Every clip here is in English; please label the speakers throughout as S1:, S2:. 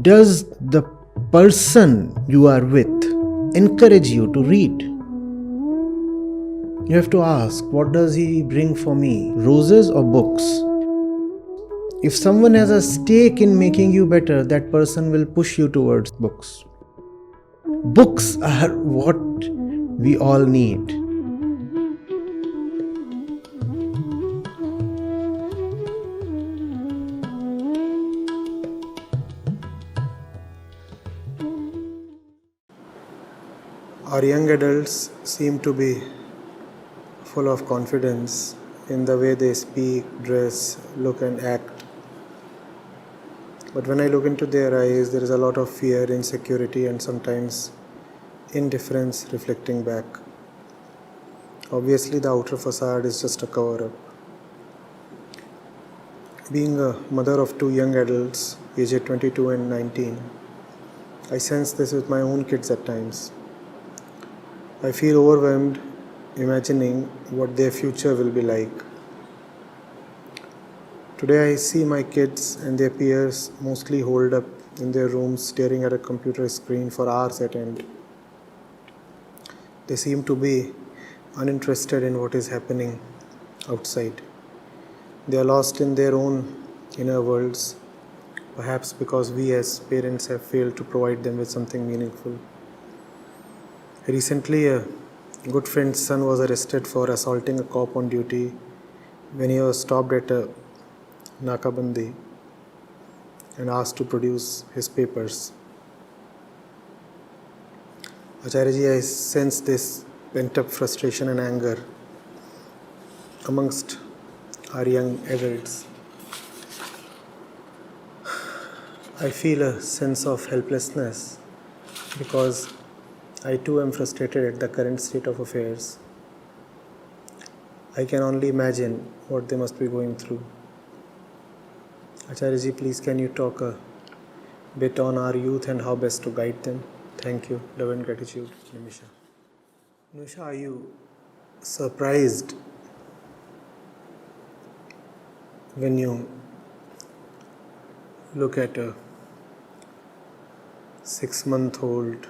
S1: Does the person you are with encourage you to read? You have to ask, what does he bring for me? Roses or books? If someone has a stake in making you better, that person will push you towards books. Books are what we all need. Our young adults seem to be full of confidence in the way they speak, dress, look and act. But when I look into their eyes, there is a lot of fear, insecurity and sometimes indifference reflecting back. Obviously, the outer facade is just a cover-up. Being a mother of two young adults, aged 22 and 19, I sense this with my own kids at times. I feel overwhelmed imagining what their future will be like. Today I see my kids and their peers mostly holed up in their rooms staring at a computer screen for hours at end. They seem to be uninterested in what is happening outside. They are lost in their own inner worlds, perhaps because we as parents have failed to provide them with something meaningful. Recently, a good friend's son was arrested for assaulting a cop on duty when he was stopped at a Nakabandi and asked to produce his papers. Acharya, I sense this pent-up frustration and anger amongst our young adults. I feel a sense of helplessness because I too am frustrated at the current state of affairs. I can only imagine what they must be going through. Acharya, please can you talk a bit on our youth and how best to guide them? Thank you. Love and gratitude, Nimisha. Nimisha, are you surprised when you look at a 6-month-old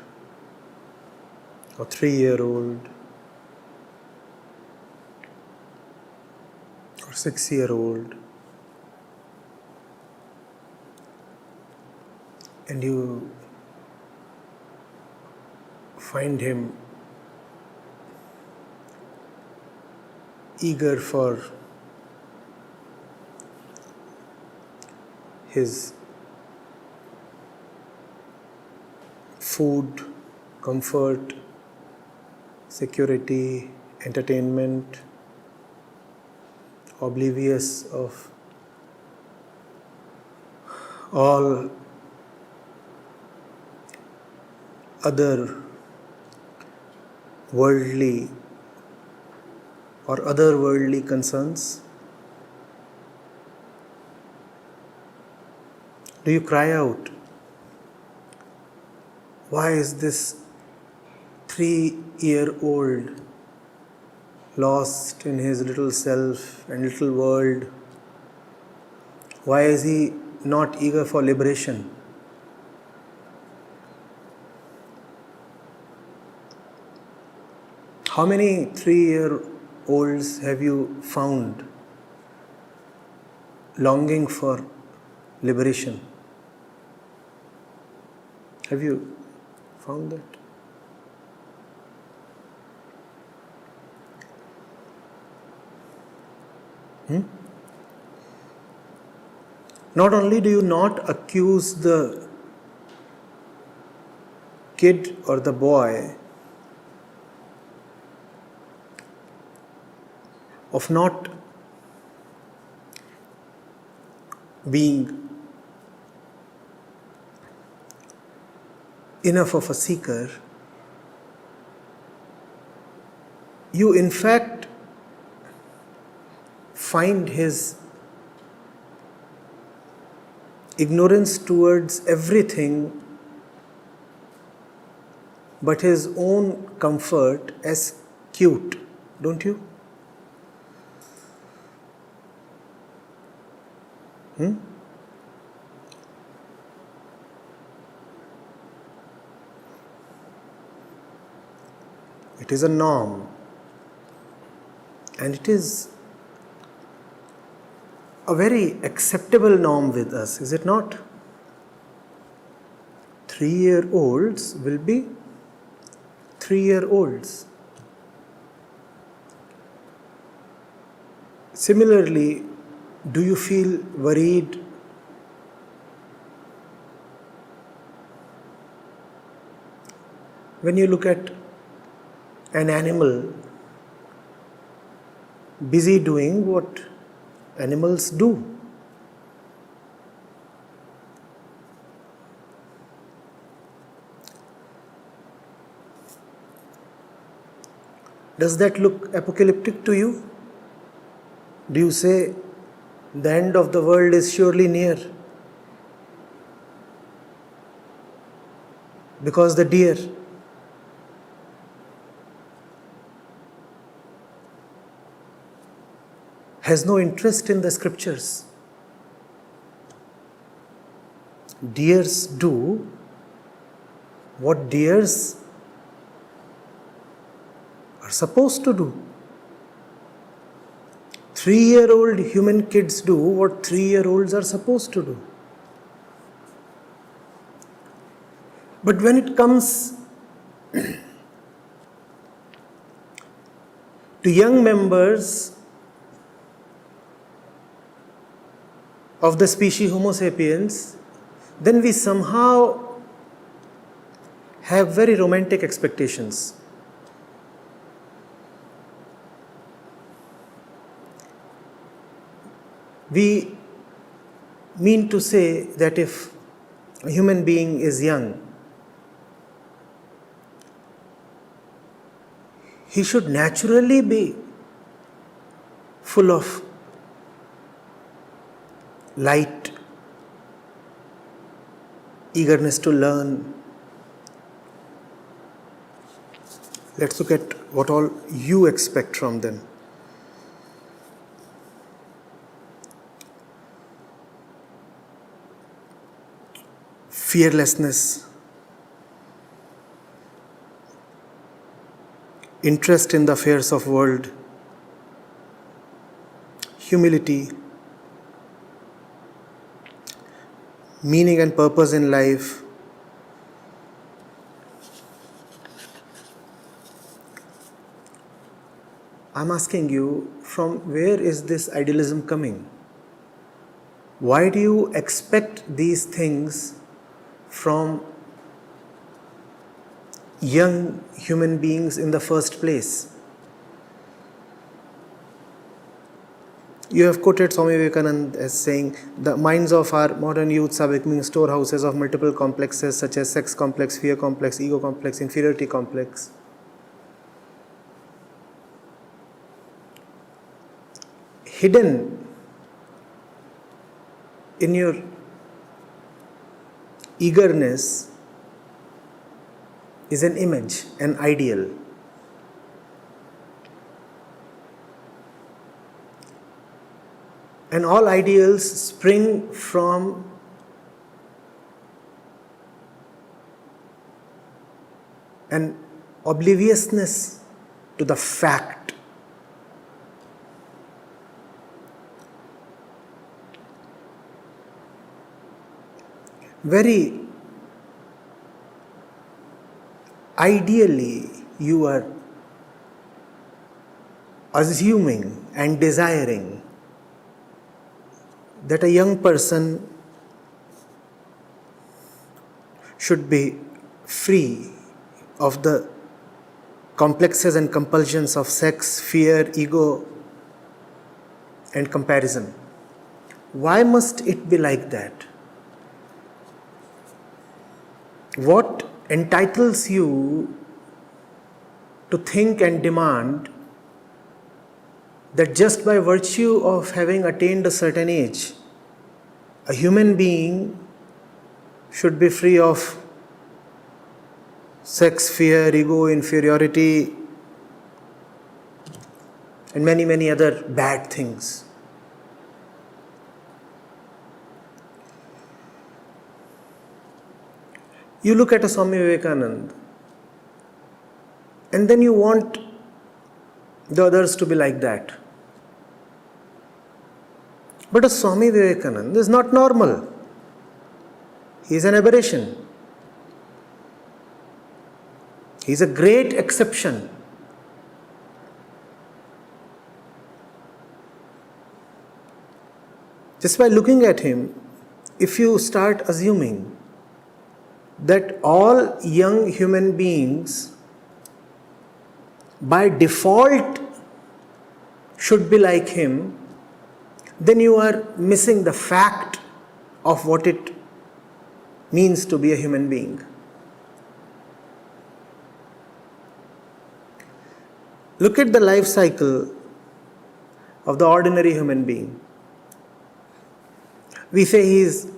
S1: or 3-year-old or 6-year-old and you find him eager for his food, comfort, security, entertainment, oblivious of all other worldly or otherworldly concerns? Do you cry out, why is this 3-year-old lost in his little self and little world? Why is he not eager for liberation? How many 3-year-olds have you found longing for liberation? Have you found that? Not only do you not accuse the kid or the boy of not being enough of a seeker, you in fact find his ignorance towards everything but his own comfort as cute, don't you? It is a norm. And it is a very acceptable norm with us, is it not? 3-year-olds will be 3-year-olds. Similarly, do you feel worried when you look at an animal busy doing what animals do? Does that look apocalyptic to you? Do you say the end of the world is surely near? Because the deer has no interest in the scriptures. Deers do what deers are supposed to do. 3-year-old human kids do what 3-year-olds are supposed to do. But when it comes to young members of the species Homo sapiens, then we somehow have very romantic expectations. We mean to say that if a human being is young, he should naturally be full of light, eagerness to learn. Let's look at what all you expect from them. Fearlessness, interest in the affairs of world, humility, meaning and purpose in life, I'm asking you, from where is this idealism coming? Why do you expect these things from young human beings in the first place? You have quoted Swami Vivekananda as saying, the minds of our modern youths are becoming storehouses of multiple complexes such as sex complex, fear complex, ego complex, inferiority complex. Hidden in your eagerness is an image, an ideal. And all ideals spring from an obliviousness to the fact. Very ideally, you are assuming and desiring that a young person should be free of the complexes and compulsions of sex, fear, ego, and comparison. Why must it be like that? What entitles you to think and demand that just by virtue of having attained a certain age, a human being should be free of sex, fear, ego, inferiority, and many, many other bad things? You look at a Swami Vivekananda and then you want the others to be like that. But a Swami Vivekananda is not normal. He is an aberration. He is a great exception. Just by looking at him, if you start assuming that all young human beings by default should be like him, then you are missing the fact of what it means to be a human being. Look at the life cycle of the ordinary human being. We say he is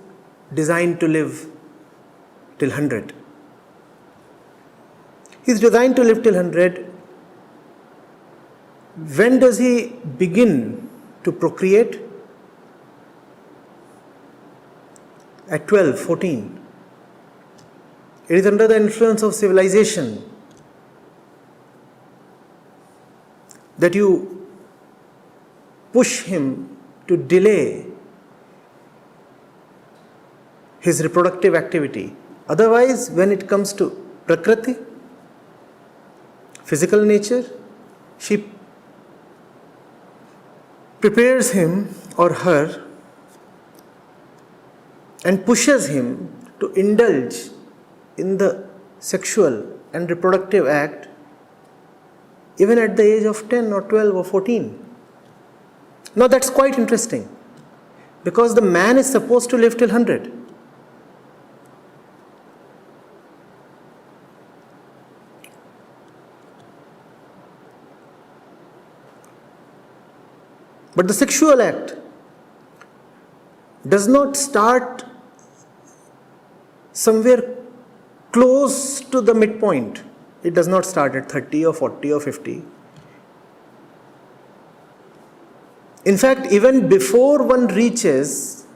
S1: designed to live till 100. He is designed to live till 100. When does he begin to procreate? At 12, 14. It is under the influence of civilization that you push him to delay his reproductive activity. Otherwise, when it comes to Prakriti, physical nature, she prepares him or her and pushes him to indulge in the sexual and reproductive act even at the age of 10 or 12 or 14. Now that's quite interesting, because the man is supposed to live till 100. But the sexual act does not start somewhere close to the midpoint. It does not start at 30 or 40 or 50. In fact, even before one reaches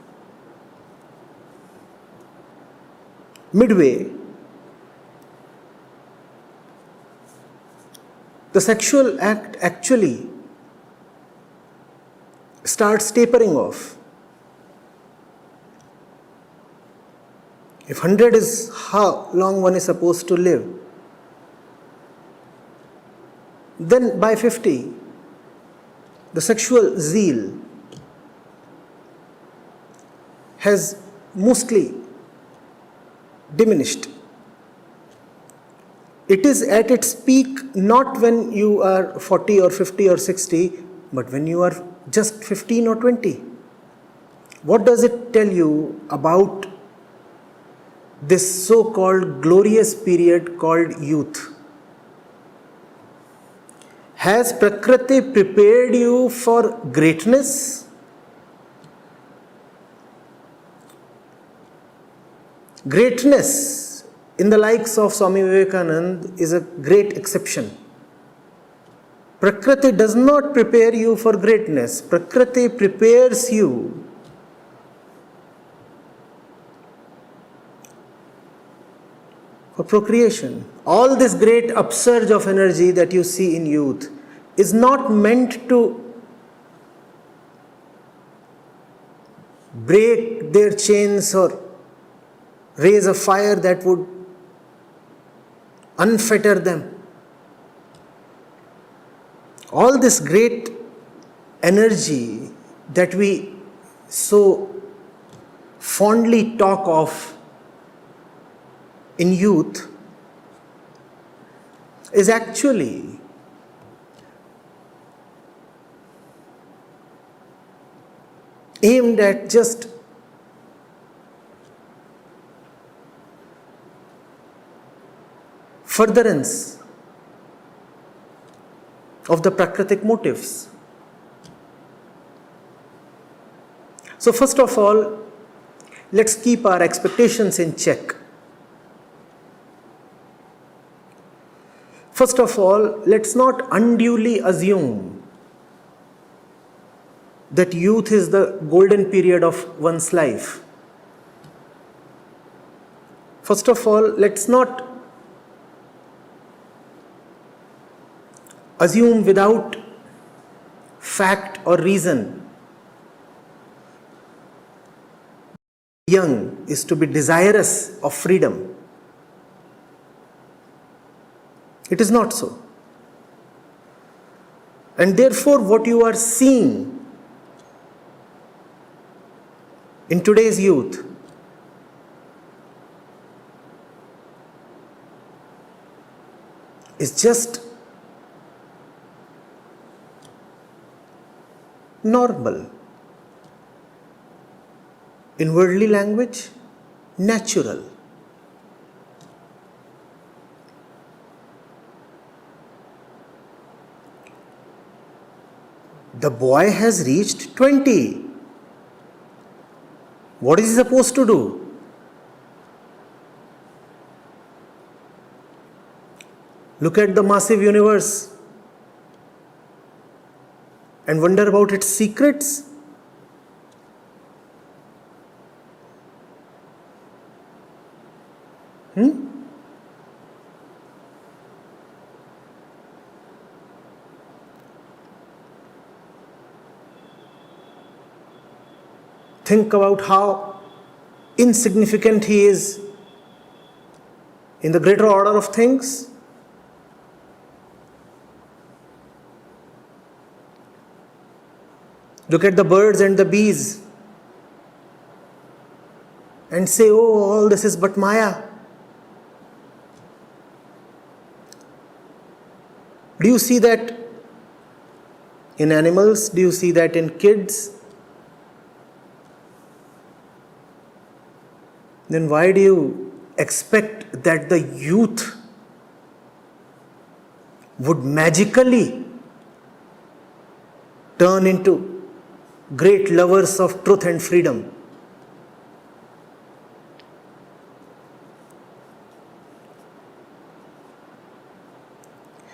S1: midway, the sexual act actually starts tapering off. If 100 is how long one is supposed to live, then by 50, the sexual zeal has mostly diminished. It is at its peak not when you are 40 or 50 or 60, but when you are just 15 or 20. What does it tell you about this so-called glorious period called youth? Has Prakriti prepared you for greatness? Greatness in the likes of Swami Vivekananda is a great exception. Prakriti does not prepare you for greatness. Prakriti prepares you for procreation. All this great upsurge of energy that you see in youth is not meant to break their chains or raise a fire that would unfetter them. All this great energy that we so fondly talk of in youth is actually aimed at just furtherance of the Prakritic motives. So first of all, let's keep our expectations in check. First of all, let's not unduly assume that youth is the golden period of one's life. First of all, let's not assume without fact or reason, young is to be desirous of freedom. It is not so. And therefore, what you are seeing in today's youth is just normal. In worldly language, natural. The boy has reached 20. What is he supposed to do? Look at the massive universe and wonder about its secrets? Think about how insignificant he is in the greater order of things. Look at the birds and the bees and say, oh, all this is but Maya. Do you see that in animals? Do you see that in kids? Then why do you expect that the youth would magically turn into great lovers of truth and freedom?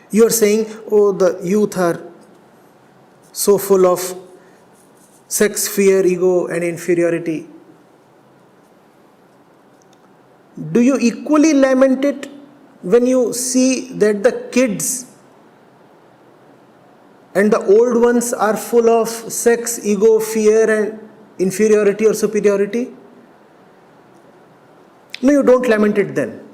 S1: You are saying, oh, the youth are so full of sex, fear, ego and inferiority. Do you equally lament it when you see that the kids and the old ones are full of sex, ego, fear and inferiority or superiority? No, you don't lament it then.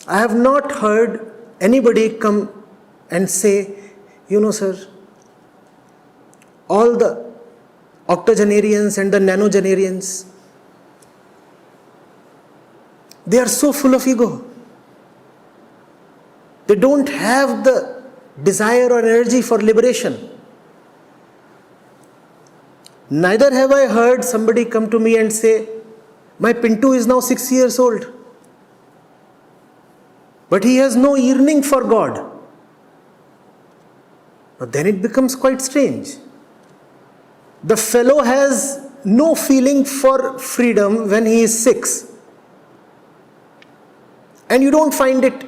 S1: I have not heard anybody come and say, you know, sir, all the octogenarians and the nanogenarians, they are so full of ego. They don't have the desire or energy for liberation. Neither have I heard somebody come to me and say, my Pintu is now 6 years old, but he has no yearning for God. Now then it becomes quite strange. The fellow has no feeling for freedom when he is 6. And you don't find it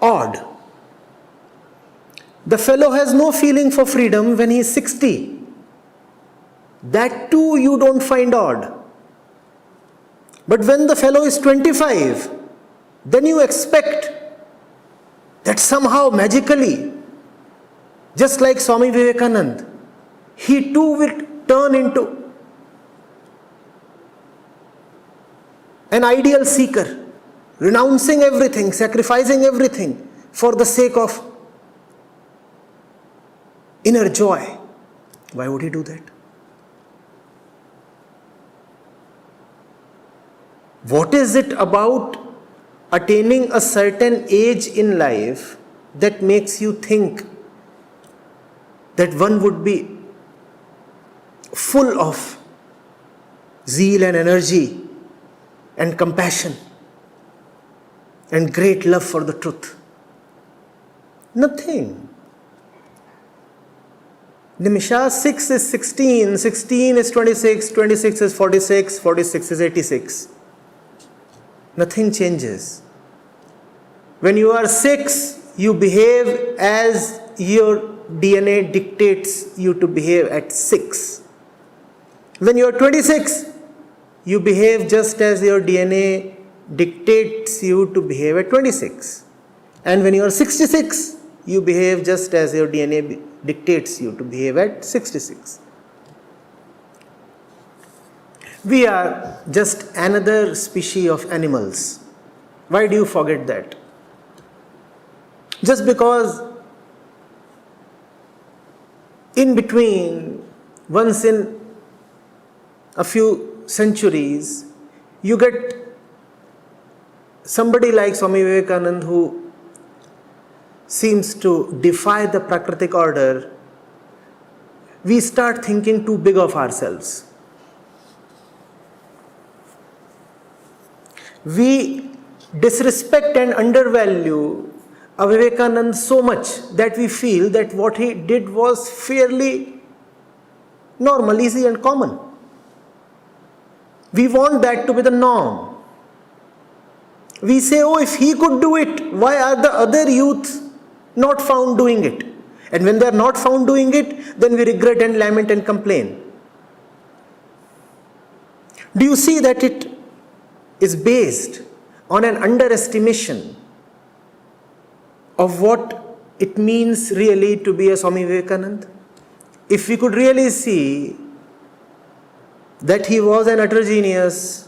S1: odd. The fellow has no feeling for freedom when he is 60. That too you don't find odd. But when the fellow is 25, then you expect that somehow magically, just like Swami Vivekananda, he too will turn into an ideal seeker, renouncing everything, sacrificing everything for the sake of inner joy. Why would he do that? What is it about attaining a certain age in life that makes you think that one would be full of zeal and energy and compassion and great love for the truth? Nothing. Nimisha, 6 is 16, 16 is 26, 26 is 46, 46 is 86. Nothing changes. When you are 6, you behave as your DNA dictates you to behave at 6. When you are 26, you behave just as your DNA dictates you to behave at 26. And when you are 66, you behave just as your DNA dictates you to behave at 66. We are just another species of animals. Why do you forget that? Just because in between, once in a few centuries, you get somebody like Swami Vivekananda who seems to defy the Prakritic order, we start thinking too big of ourselves. We disrespect and undervalue a Vivekananda so much that we feel that what he did was fairly normal, easy and common. We want that to be the norm. We say, oh, if he could do it, why are the other youth not found doing it? And when they are not found doing it, then we regret and lament and complain. Do you see that it is based on an underestimation of what it means really to be a Swami Vivekananda? If we could really see that he was an utter genius,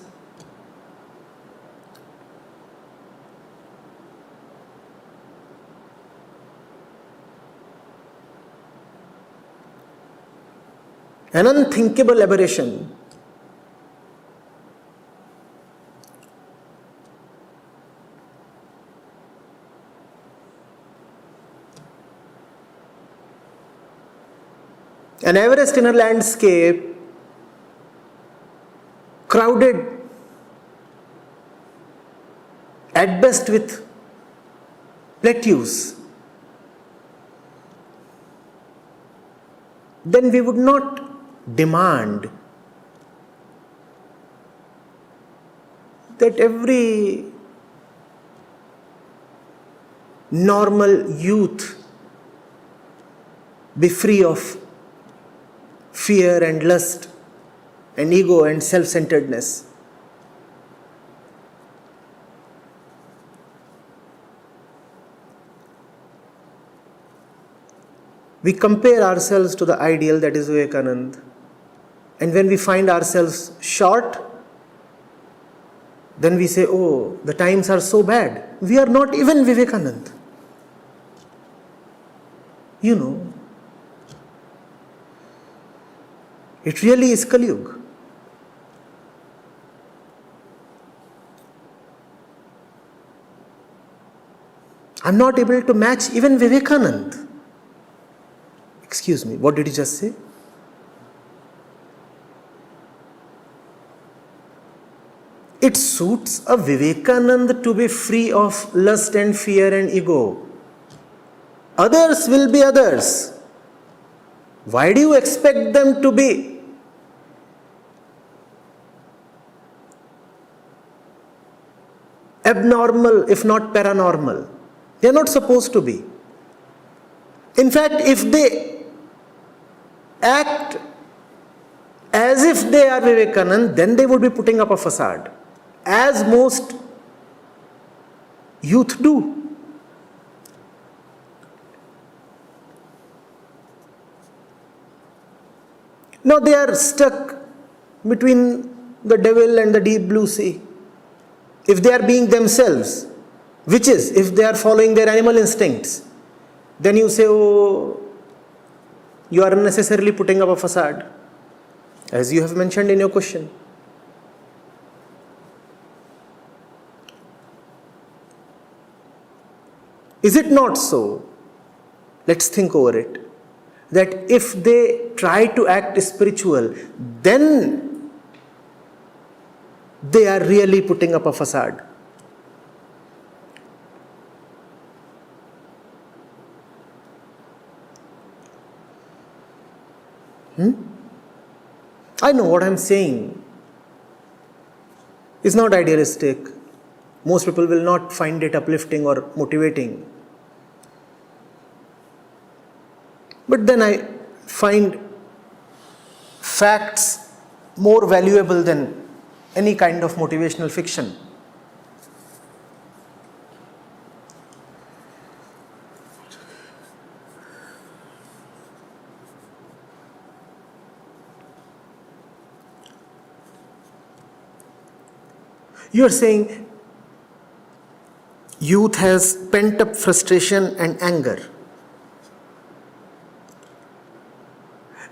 S1: an unthinkable aberration, an Everest in a landscape crowded at best with plateaus, then we would not demand that every normal youth be free of fear and lust and ego and self-centeredness. We compare ourselves to the ideal that is Vivekananda, and when we find ourselves short, then we say, oh, the times are so bad. We are not even Vivekananda. You know, it really is Kali Yuga. I'm not able to match even Vivekananda. Excuse me, what did you just say? It suits a Vivekananda to be free of lust and fear and ego. Others will be others. Why do you expect them to be abnormal, if not paranormal? They are not supposed to be. In fact, if they act as if they are Vivekananda, then they would be putting up a facade, as most youth do. Now they are stuck between the devil and the deep blue sea. If they are being themselves, which is, if they are following their animal instincts, then you say, oh, you are unnecessarily putting up a facade, as you have mentioned in your question. Is it not so? Let's think over it. That if they try to act spiritual, then they are really putting up a facade. I know what I'm saying is not idealistic. Most people will not find it uplifting or motivating. But then I find facts more valuable than any kind of motivational fiction. You are saying youth has pent up frustration and anger.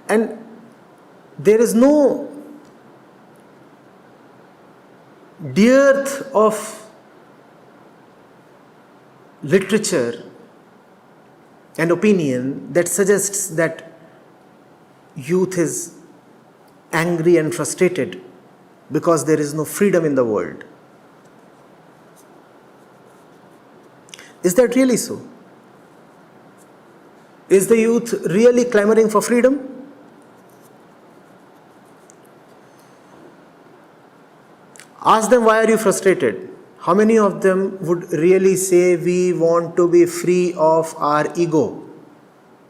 S1: And there is no dearth of literature and opinion that suggests that youth is angry and frustrated because there is no freedom in the world. Is that really so? Is the youth really clamoring for freedom? Ask them, why are you frustrated? How many of them would really say, we want to be free of our ego,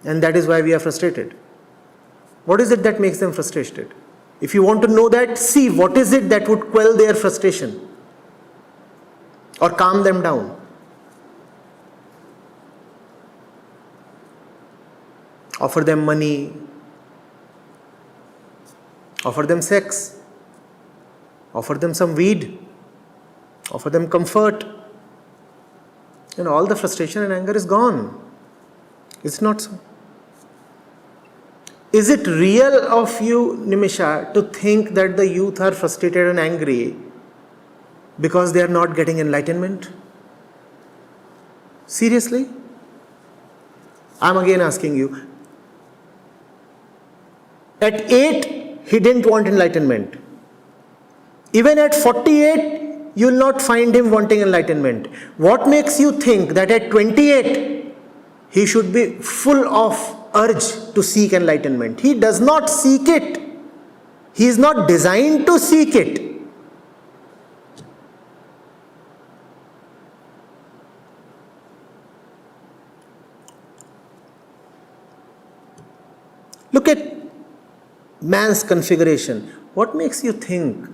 S1: and that is why we are frustrated? What is it that makes them frustrated? If you want to know that, see what is it that would quell their frustration or calm them down. Offer them money, offer them sex, offer them some weed, offer them comfort, and all the frustration and anger is gone. It's not so. Is it real of you, Nimisha, to think that the youth are frustrated and angry because they are not getting enlightenment? Seriously? I'm again asking you. At 8, he didn't want enlightenment. Even at 48, you will not find him wanting enlightenment. What makes you think that at 28, he should be full of urge to seek enlightenment? He does not seek it. He is not designed to seek it. Look at man's configuration. What makes you think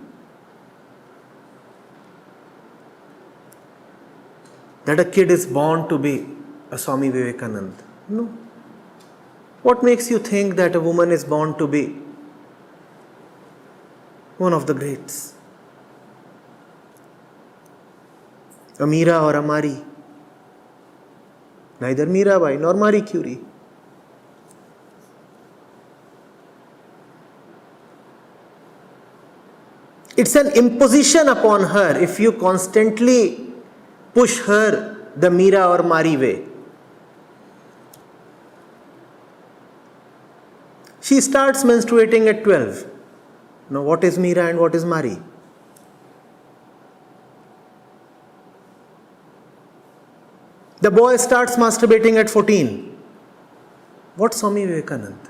S1: that a kid is born to be a Swami Vivekananda? No. What makes you think that a woman is born to be one of the greats? A Meera or a Mari? Neither Meerabai nor Marie Curie. It's an imposition upon her if you constantly push her the Meera or Mari way. She starts menstruating at 12. Now, what is Meera and what is Mari? The boy starts masturbating at 14. What's Swami Vivekananda?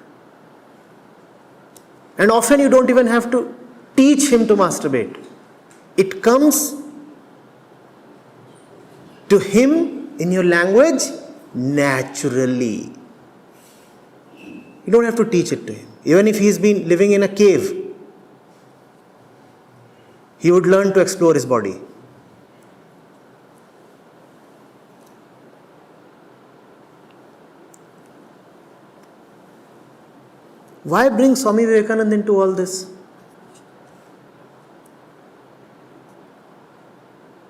S1: And often you don't even have to teach him to masturbate. It comes to him in your language naturally. You don't have to teach it to him. Even if he's been living in a cave, he would learn to explore his body. Why bring Swami Vivekananda into all this?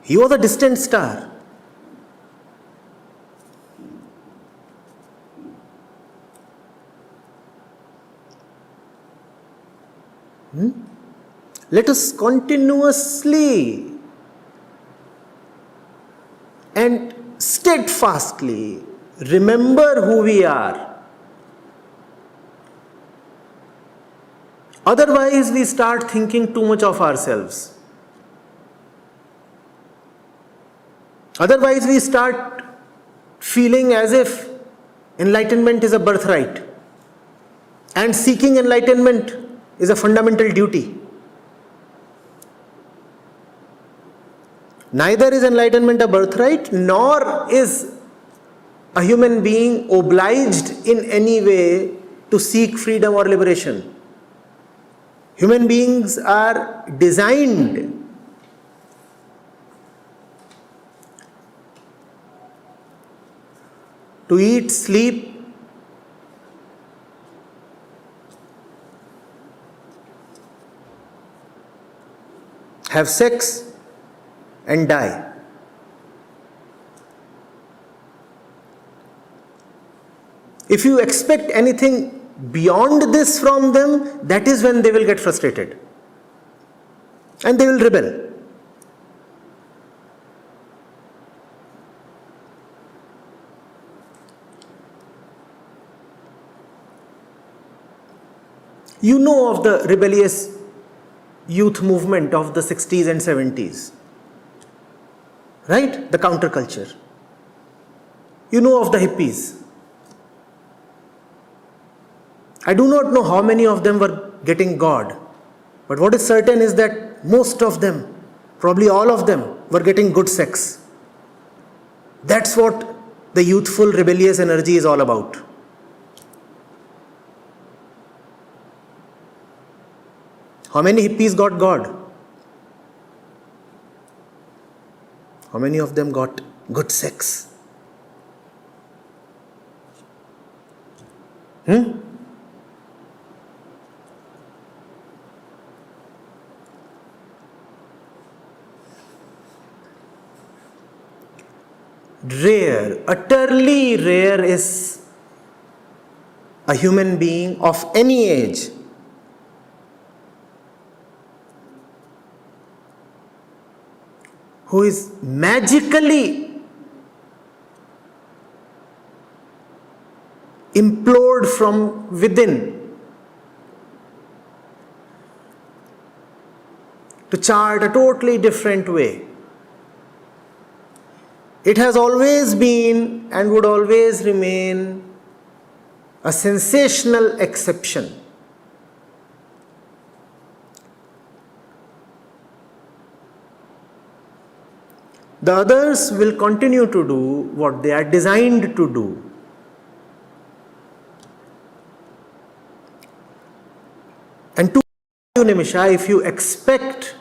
S1: He was a distant star. Let us continuously and steadfastly remember who we are. Otherwise, we start thinking too much of ourselves. Otherwise, we start feeling as if enlightenment is a birthright and seeking enlightenment is a fundamental duty. Neither is enlightenment a birthright, nor is a human being obliged in any way to seek freedom or liberation. Human beings are designed to eat, sleep, have sex, and die. If you expect anything beyond this from them, that is when they will get frustrated and they will rebel. You know of the rebellious youth movement of the 60s and 70s, right? The counterculture. You know of the hippies. I do not know how many of them were getting God, but what is certain is that most of them, probably all of them, were getting good sex. That's what the youthful rebellious energy is all about. How many hippies got God? How many of them got good sex? Rare, utterly rare is a human being of any age who is magically implored from within to chart a totally different way. It has always been and would always remain a sensational exception. The others will continue to do what they are designed to do. And to you, Nimisha, if you expect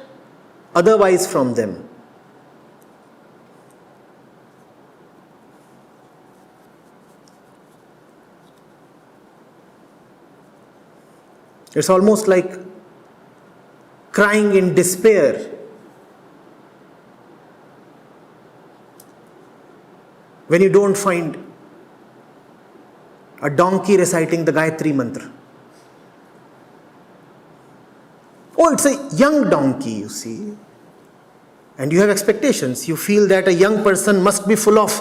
S1: otherwise from them, it's almost like crying in despair when you don't find a donkey reciting the Gayatri mantra. Oh, it's a young donkey, you see. And you have expectations. You feel that a young person must be full of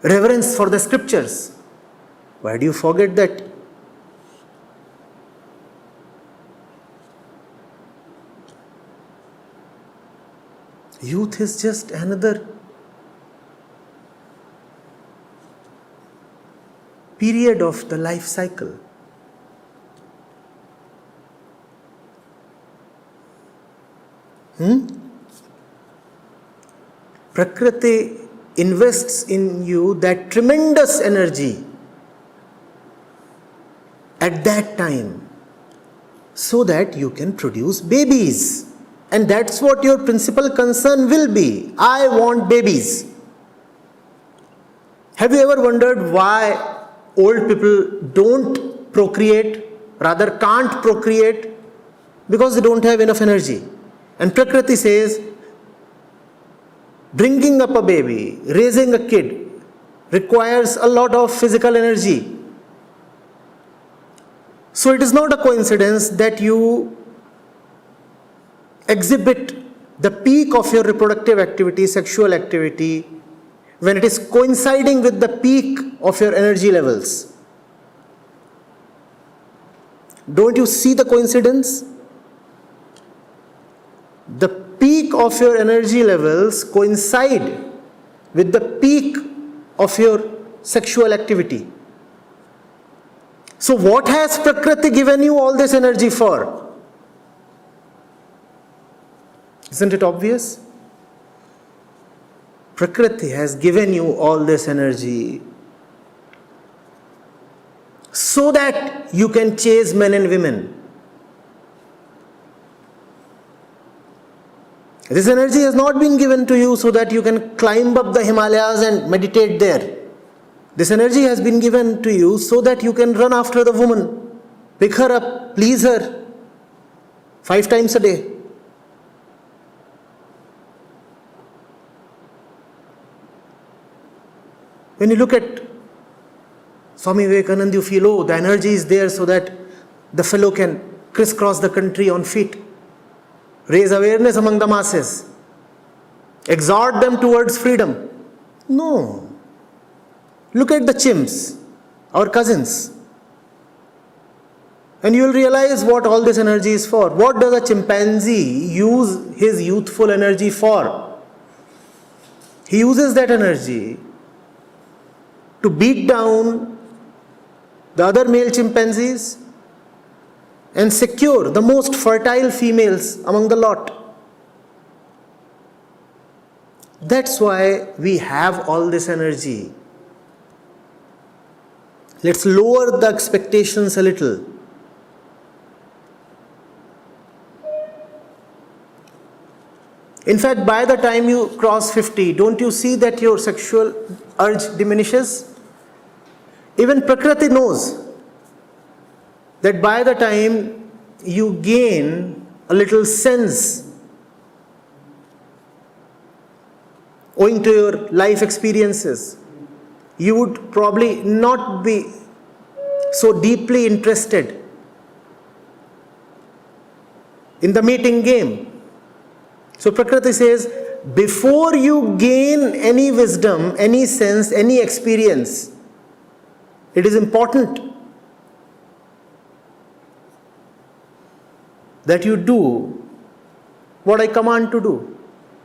S1: reverence for the scriptures. Why do you forget that? Youth is just another period of the life cycle. Prakriti invests in you that tremendous energy at that time so that you can produce babies. And that's what your principal concern will be. I want babies. Have you ever wondered why old people don't procreate, rather can't procreate? Because they don't have enough energy. And Prakriti says, bringing up a baby, raising a kid requires a lot of physical energy. So it is not a coincidence that you exhibit the peak of your reproductive activity, sexual activity, when it is coinciding with the peak of your energy levels. Don't you see the coincidence? The peak of your energy levels coincide with the peak of your sexual activity. So what has Prakriti given you all this energy for? Isn't it obvious? Prakriti has given you all this energy so that you can chase men and women. This energy has not been given to you so that you can climb up the Himalayas and meditate there. This energy has been given to you so that you can run after the woman, pick her up, please her 5 times a day. When you look at Swami Vivekananda, you feel, oh, the energy is there so that the fellow can crisscross the country on feet, raise awareness among the masses, exhort them towards freedom. No. Look at the chimps, our cousins. And you will realize what all this energy is for. What does a chimpanzee use his youthful energy for? He uses that energy to beat down the other male chimpanzees and secure the most fertile females among the lot. That's why we have all this energy. Let's lower the expectations a little. In fact, by the time you cross 50, don't you see that your sexual urge diminishes? Even Prakriti knows that by the time you gain a little sense owing to your life experiences, you would probably not be so deeply interested in the mating game. So Prakriti says, before you gain any wisdom, any sense, any experience, it is important that you do what I command to do.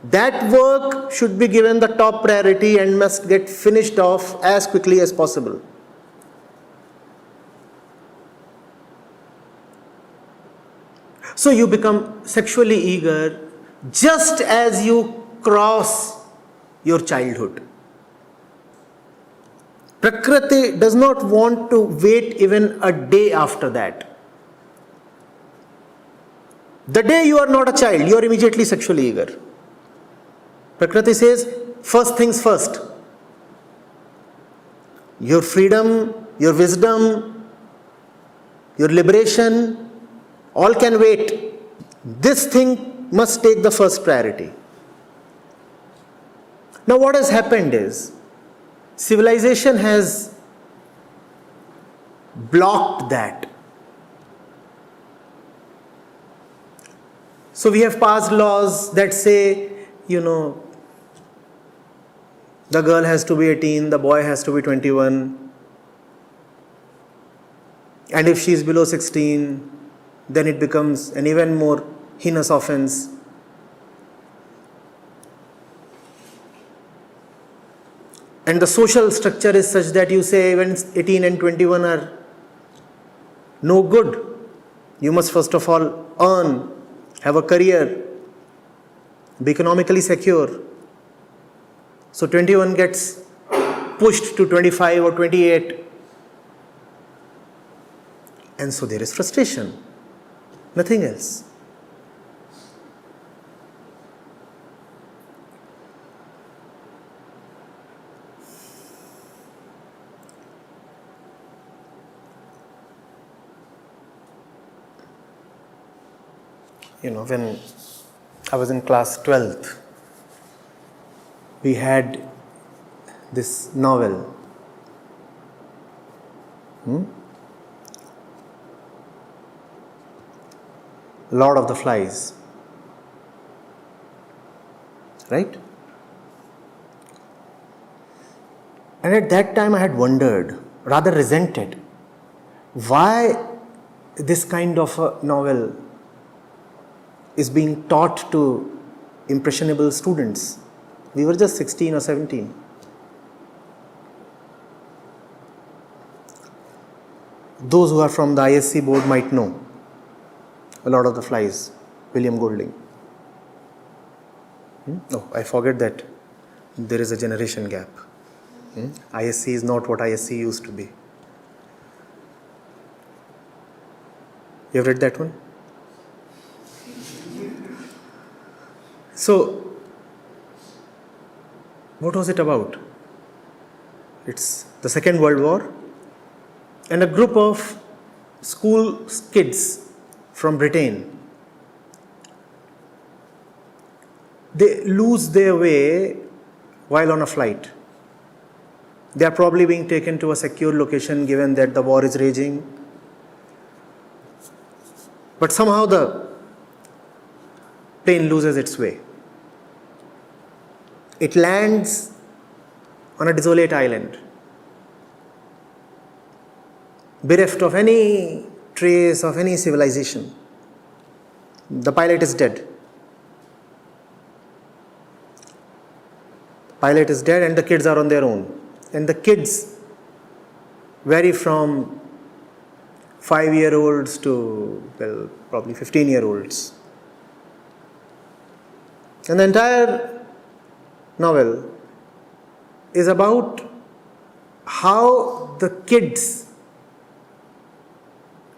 S1: That work should be given the top priority and must get finished off as quickly as possible. So you become sexually eager just as you cross your childhood. Prakriti does not want to wait even a day after that. The day you are not a child, you are immediately sexually eager. Prakriti says, first things first. Your freedom, your wisdom, your liberation, all can wait. This thing must take the first priority. Now what has happened is, civilization has blocked that. So we have passed laws that say, the girl has to be 18, the boy has to be 21. And if she is below 16, then it becomes an even more heinous offense. And the social structure is such that you say when 18 and 21 are no good, you must first of all earn, have a career, be economically secure. So 21 gets pushed to 25 or 28. And so there is frustration, nothing else. When I was in class 12th, we had this novel. Lord of the Flies. Right? And at that time I had wondered, rather resented, why this kind of a novel is being taught to impressionable students. We were just 16 or 17. Those who are from the ISC board might know A Lord of the Flies, William Golding. Oh, I forget that there is a generation gap. ISC is not what ISC used to be. You have read that one? So, what was it about? It's the Second World War, and a group of school kids from Britain, they lose their way while on a flight. They are probably being taken to a secure location given that the war is raging. But somehow the plane loses its way. It lands on a desolate island, bereft of any trace of any civilization. The pilot is dead. Pilot is dead and the kids are on their own. And the kids vary from 5-year-olds to, well, probably 15-year-olds. And the entire novel is about how the kids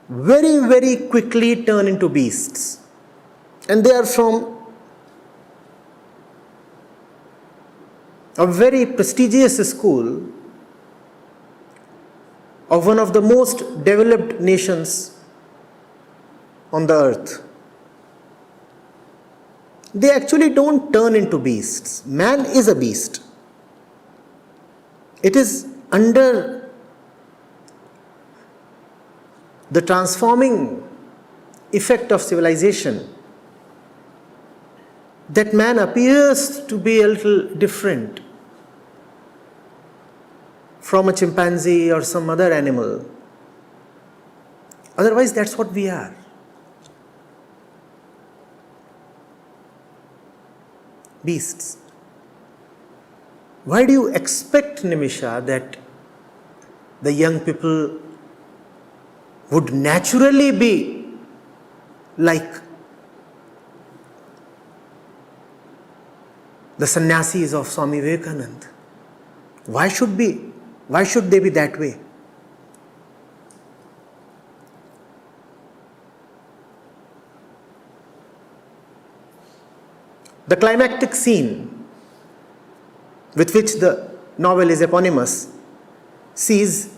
S1: very, very quickly turn into beasts. And they are from a very prestigious school of one of the most developed nations on the earth. They actually don't turn into beasts. Man is a beast. It is under the transforming effect of civilization that man appears to be a little different from a chimpanzee or some other animal. Otherwise, that's what we are. Beasts. Why do you expect, Nimisha, that the young people would naturally be like the sannyasis of Swami Vivekananda? Why should they be that way? The climactic scene with which the novel is eponymous sees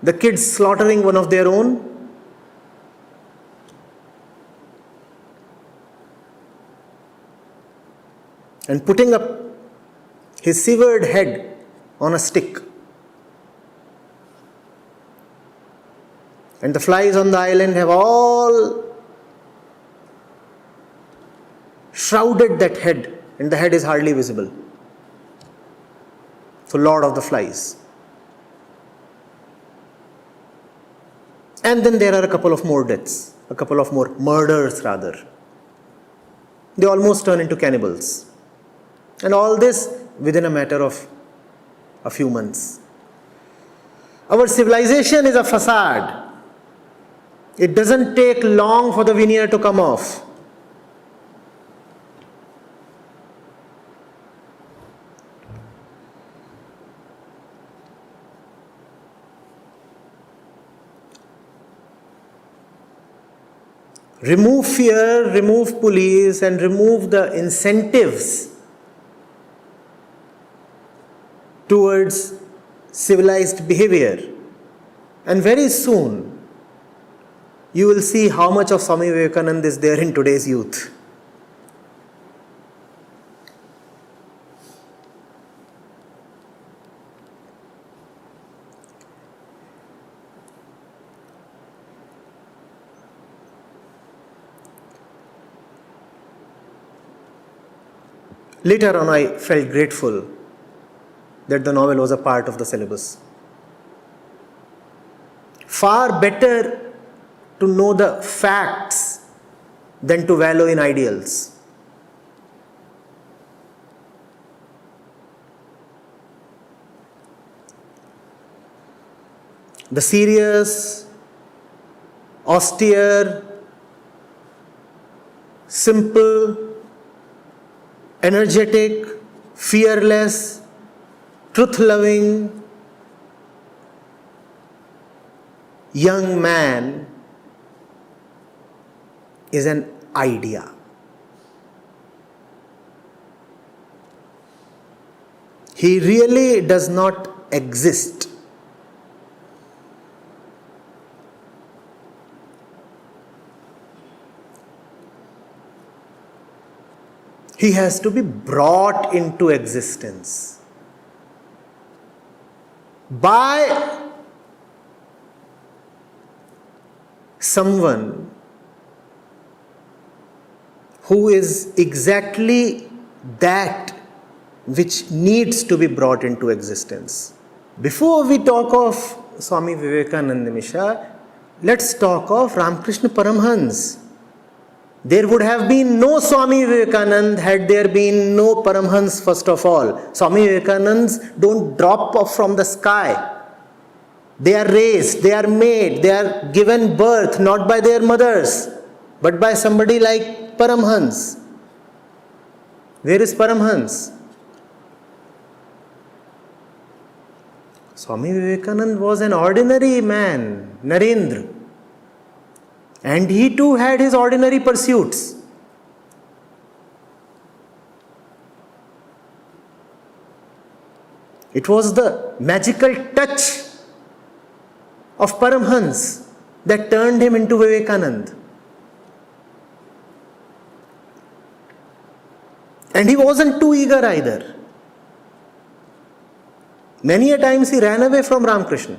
S1: the kids slaughtering one of their own, and putting up his severed head on a stick. And the flies on the island have all shrouded that head, and the head is hardly visible. So, Lord of the Flies. And then there are a couple of more deaths, a couple of more murders rather. They almost turn into cannibals. And all this within a matter of a few months. Our civilization is a facade. It doesn't take long for the veneer to come off. Remove fear, remove police, and remove the incentives towards civilized behavior. And very soon, you will see how much of Swami Vivekananda is there in today's youth. Later on, I felt grateful that the novel was a part of the syllabus. Far better to know the facts than to wallow in ideals. The serious, austere, simple, energetic, fearless, truth-loving young man is an idea. He really does not exist. He has to be brought into existence by someone who is exactly that which needs to be brought into existence. Before we talk of Swami Vivekananda Misha, let's talk of Ramakrishna Paramhans. There would have been no Swami Vivekanand had there been no Paramhans first of all. Swami Vivekanands don't drop off from the sky. They are raised, they are made, they are given birth not by their mothers, but by somebody like Paramhans. Where is Paramhans? Swami Vivekananda was an ordinary man, Narendra. And he too had his ordinary pursuits. It was the magical touch of Paramhans that turned him into Vivekananda. And he wasn't too eager either. Many a times he ran away from Ramakrishna.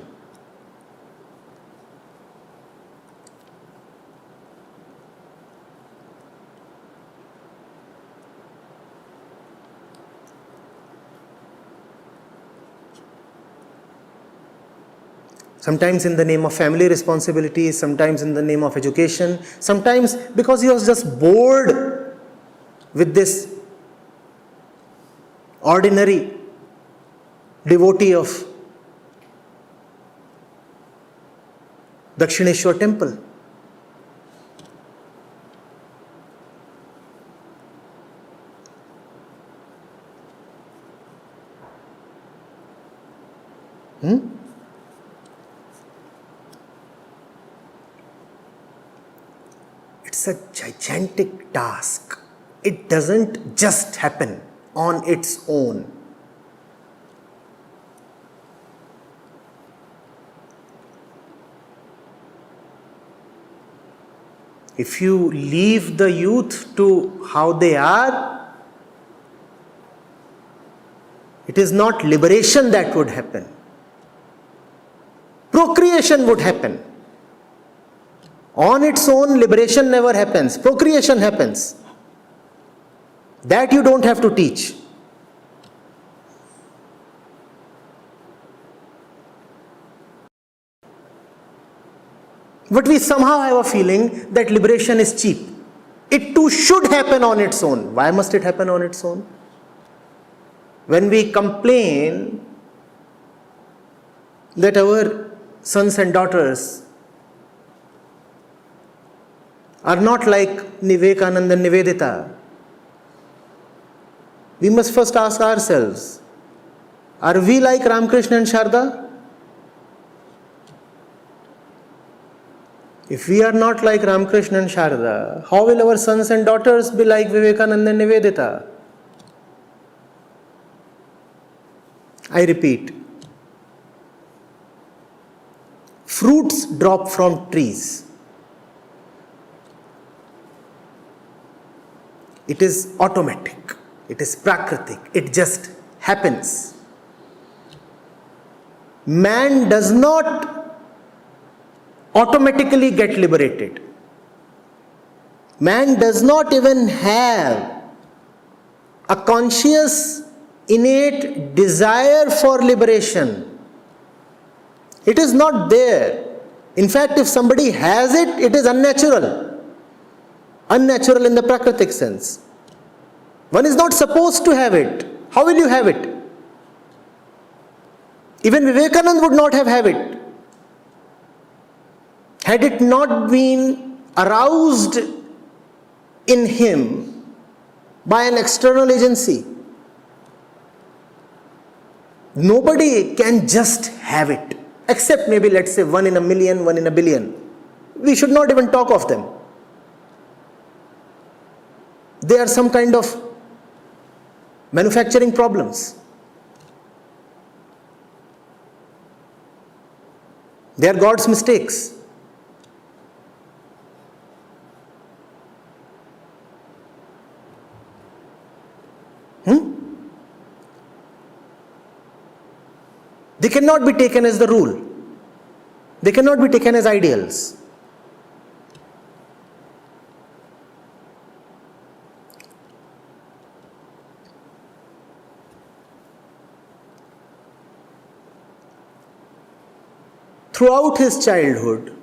S1: Sometimes in the name of family responsibilities, sometimes in the name of education, sometimes because he was just bored with this ordinary devotee of Dakshineshwar temple. It's a gigantic task. It doesn't just happen on its own. If you leave the youth to how they are, it is not liberation that would happen. Procreation would happen. On its own, liberation never happens. Procreation happens. That you don't have to teach. But we somehow have a feeling that liberation is cheap. It too should happen on its own. Why must it happen on its own? When we complain that our sons and daughters are not like Vivekananda and Nivedita, we must first ask ourselves, are we like Ramakrishna and Sharda? If we are not like Ramakrishna and Sharda, how will our sons and daughters be like Vivekananda and Nivedita? I repeat, fruits drop from trees. It is automatic. It is prakritik. It just happens. Man does not automatically get liberated. Man does not even have a conscious, innate desire for liberation. It is not there. In fact, if somebody has it, it is unnatural. Unnatural in the prakritic sense. One is not supposed to have it. How will you have it? Even Vivekananda would not have it. Had it not been aroused in him by an external agency. Nobody can just have it, except maybe, let's say, 1 in a million, 1 in a billion. We should not even talk of them. They are some kind of manufacturing problems. They are God's mistakes. They cannot be taken as the rule. They cannot be taken as ideals. Throughout his childhood,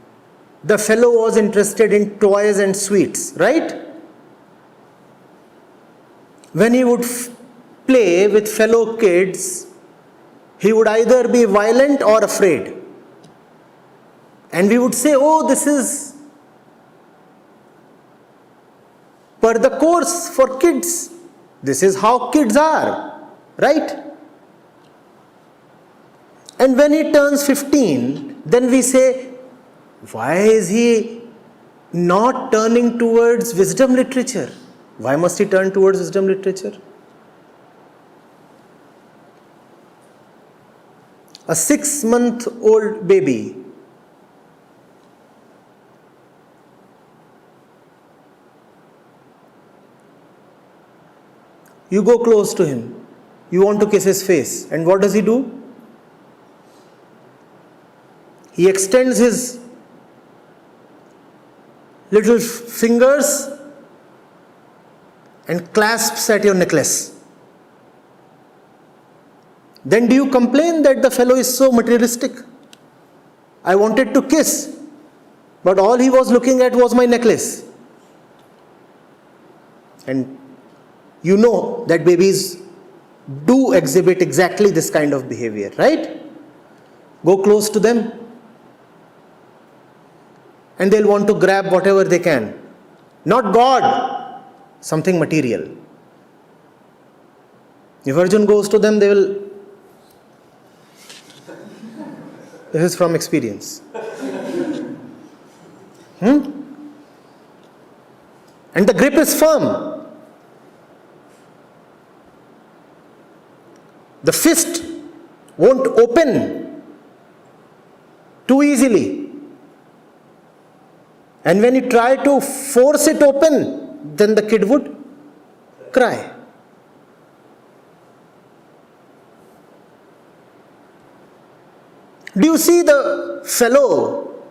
S1: the fellow was interested in toys and sweets, right? When he would play with fellow kids, he would either be violent or afraid. And we would say, oh, this is per the course for kids. This is how kids are, right? And when he turns 15, then we say, why is he not turning towards wisdom literature? Why must he turn towards wisdom literature? A 6-month-old baby you go close to him, you want to kiss his face, and what does he do? He extends his little fingers and clasps at your necklace. Then do you complain that the fellow is so materialistic? I wanted to kiss, but all he was looking at was my necklace. And you know that babies do exhibit exactly this kind of behavior, right? Go close to them and they'll want to grab whatever they can. Not God, something material. If Arjun goes to them, they will... This is from experience. And the grip is firm. The fist won't open too easily. And when you try to force it open, then the kid would cry. Do you see the fellow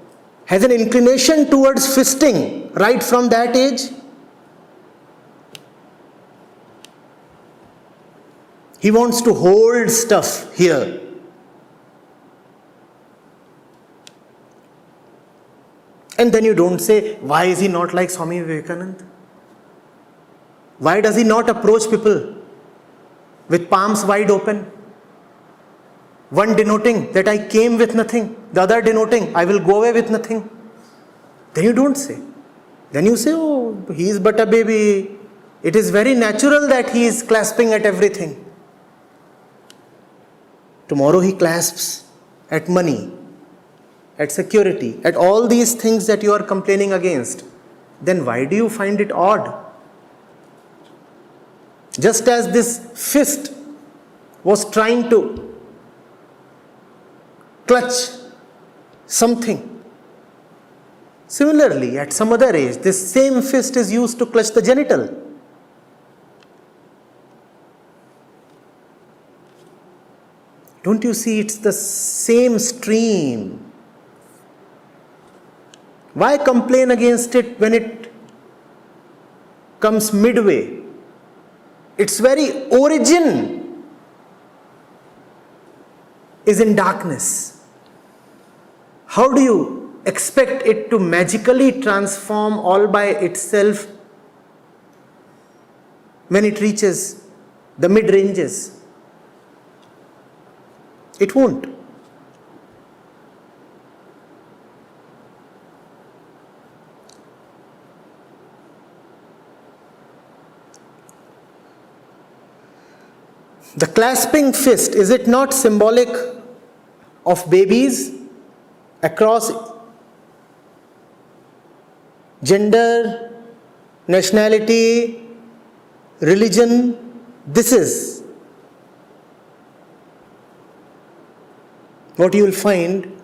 S1: has an inclination towards fisting right from that age? He wants to hold stuff here. And then you don't say, why is he not like Swami Vivekananda? Why does he not approach people with palms wide open? One denoting that I came with nothing, the other denoting I will go away with nothing. Then you don't say. Then you say, oh, he is but a baby. It is very natural that he is clasping at everything. Tomorrow he clasps at money, at security, at all these things that you are complaining against. Then why do you find it odd? Just as this fist was trying to clutch something, similarly, at some other age, this same fist is used to clutch the genital. Don't you see it's the same stream? Why complain against it when it comes midway? Its very origin is in darkness. How do you expect it to magically transform all by itself when it reaches the mid-ranges? It won't. The clasping fist, is it not symbolic of babies across gender, nationality, religion? This is what you will find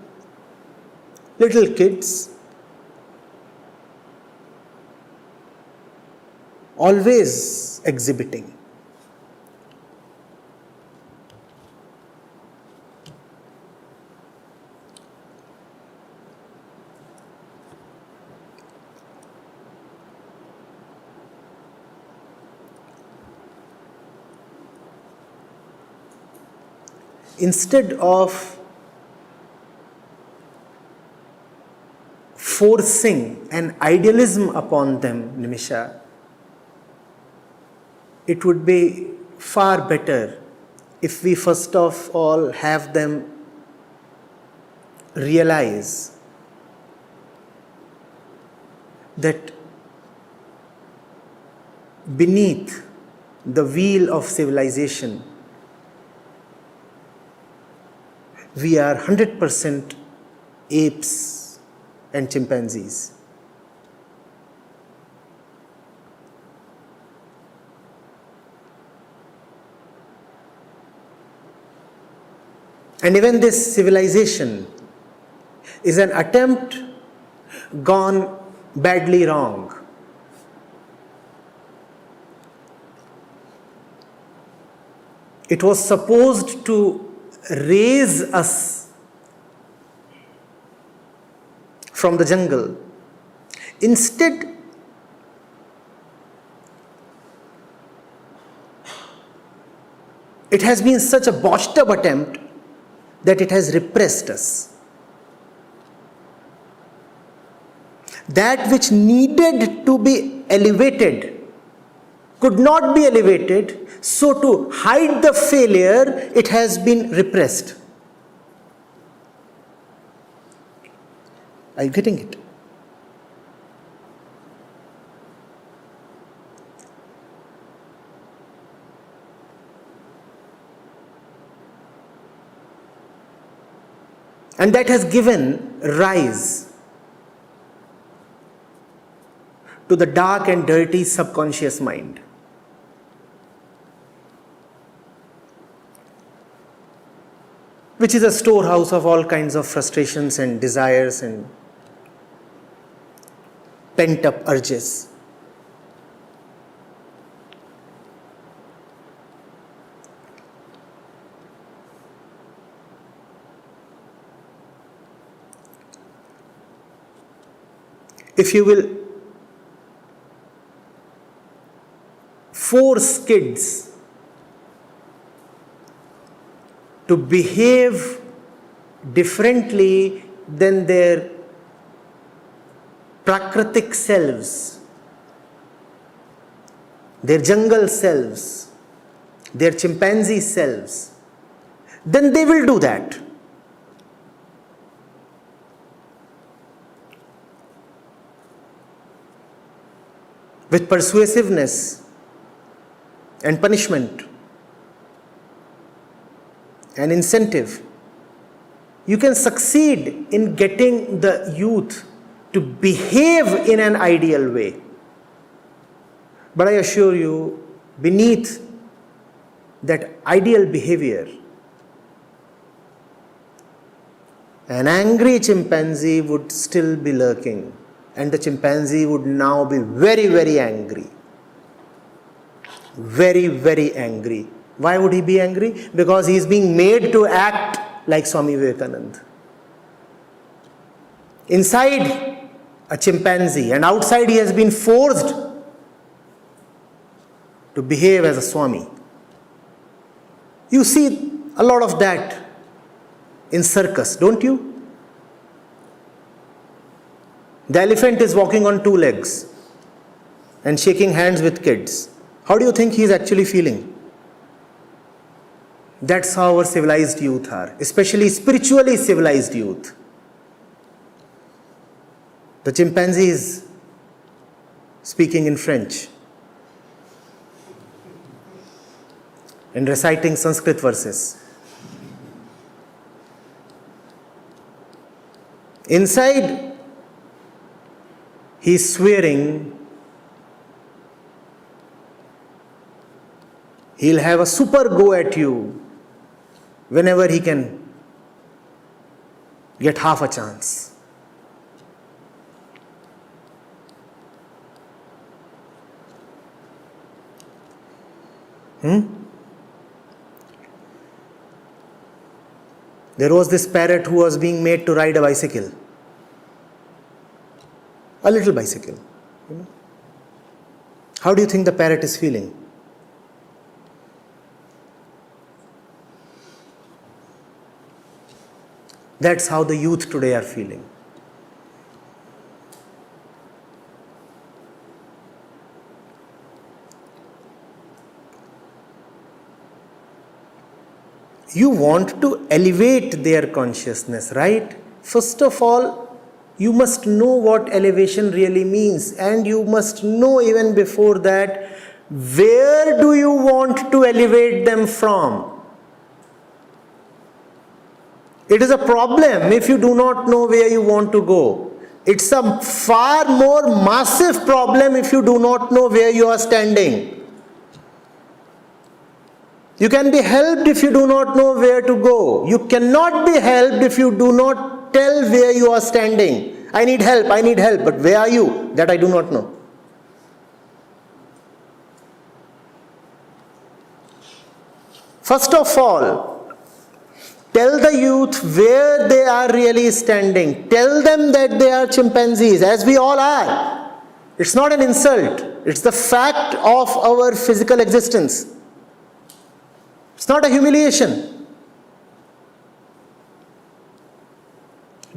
S1: little kids always exhibiting.
S2: instead of forcing an idealism upon them, Nimisha, it would be far better if we first of all have them realize that beneath the wheel of civilization, we are 100% apes and chimpanzees. And even this civilization is an attempt gone badly wrong. It was supposed to raise us from the jungle. Instead, it has been such a botched up attempt that it has repressed us. That which needed to be elevated could not be elevated, so to hide the failure, it has been repressed. Are you getting it? And that has given rise to the dark and dirty subconscious mind. Which is a storehouse of all kinds of frustrations and desires and pent-up urges. If you will force kids to behave differently than their prakritic selves, their jungle selves, their chimpanzee selves, then they will do that. With persuasiveness and punishment and incentive, you can succeed in getting the youth to behave in an ideal way. But I assure you, beneath that ideal behavior, an angry chimpanzee would still be lurking, and the chimpanzee would now be very, very angry. Very, very angry. Why would he be angry? Because he is being made to act like Swami Vivekananda. Inside a chimpanzee and outside he has been forced to behave as a Swami. You see a lot of that in circus, don't you? The elephant is walking on two legs and shaking hands with kids. How do you think he is actually feeling? That's how our civilized youth are, especially spiritually civilized youth. The chimpanzee is speaking in French and reciting Sanskrit verses. Inside, he is swearing he'll have a super go at you whenever he can get half a chance. There was this parrot who was being made to ride a bicycle. A little bicycle. How do you think the parrot is feeling? That's how the youth today are feeling. You want to elevate their consciousness, right? First of all, you must know what elevation really means, and you must know even before that, where do you want to elevate them from? It is a problem if you do not know where you want to go. It's a far more massive problem if you do not know where you are standing. You can be helped if you do not know where to go. You cannot be helped if you do not tell where you are standing. I need help, but where are you? That I do not know. First of all, tell the youth where they are really standing. Tell them that they are chimpanzees, as we all are. It's not an insult. It's the fact of our physical existence. It's not a humiliation.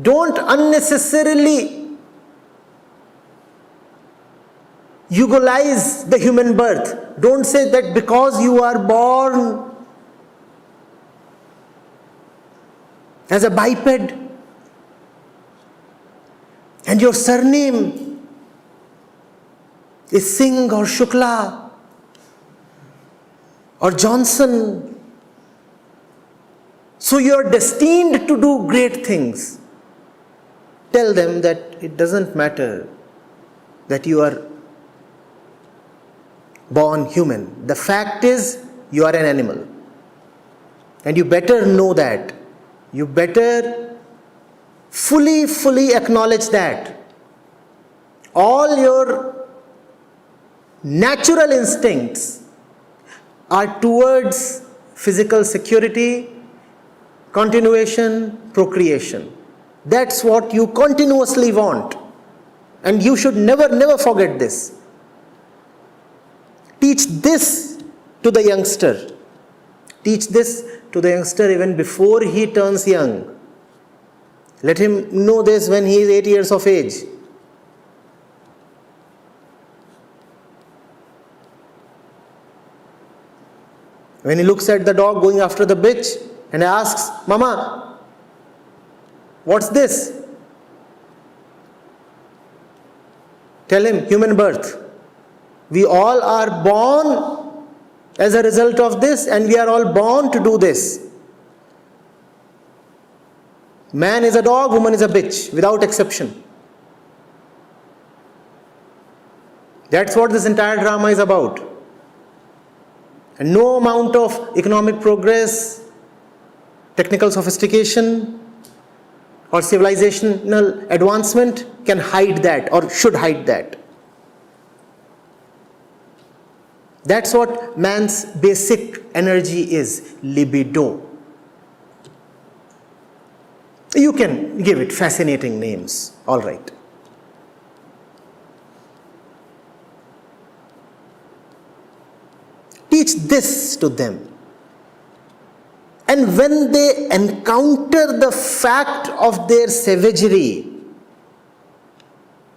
S2: Don't unnecessarily eulogize the human birth. Don't say that because you are born as a biped and your surname is Singh or Shukla or Johnson, so you are destined to do great things. Tell them that it doesn't matter that you are born human. The fact is, you are an animal. And you better know that. You better fully acknowledge that. All your natural instincts are towards physical security, continuation, procreation. That's what you continuously want. And you should never forget this. Teach this to the youngster. Teach this to the youngster even before he turns young. Let him know this when he is 8 years of age. When he looks at the dog going after the bitch and asks, "Mama, what's this?" Tell him, human birth. We all are born as a result of this, and we are all born to do this. Man is a dog, woman is a bitch, without exception. That's what this entire drama is about. And no amount of economic progress, technical sophistication, or civilizational advancement can hide that or should hide that. That's what man's basic energy is, libido. You can give it fascinating names, all right. Teach this to them. And when they encounter the fact of their savagery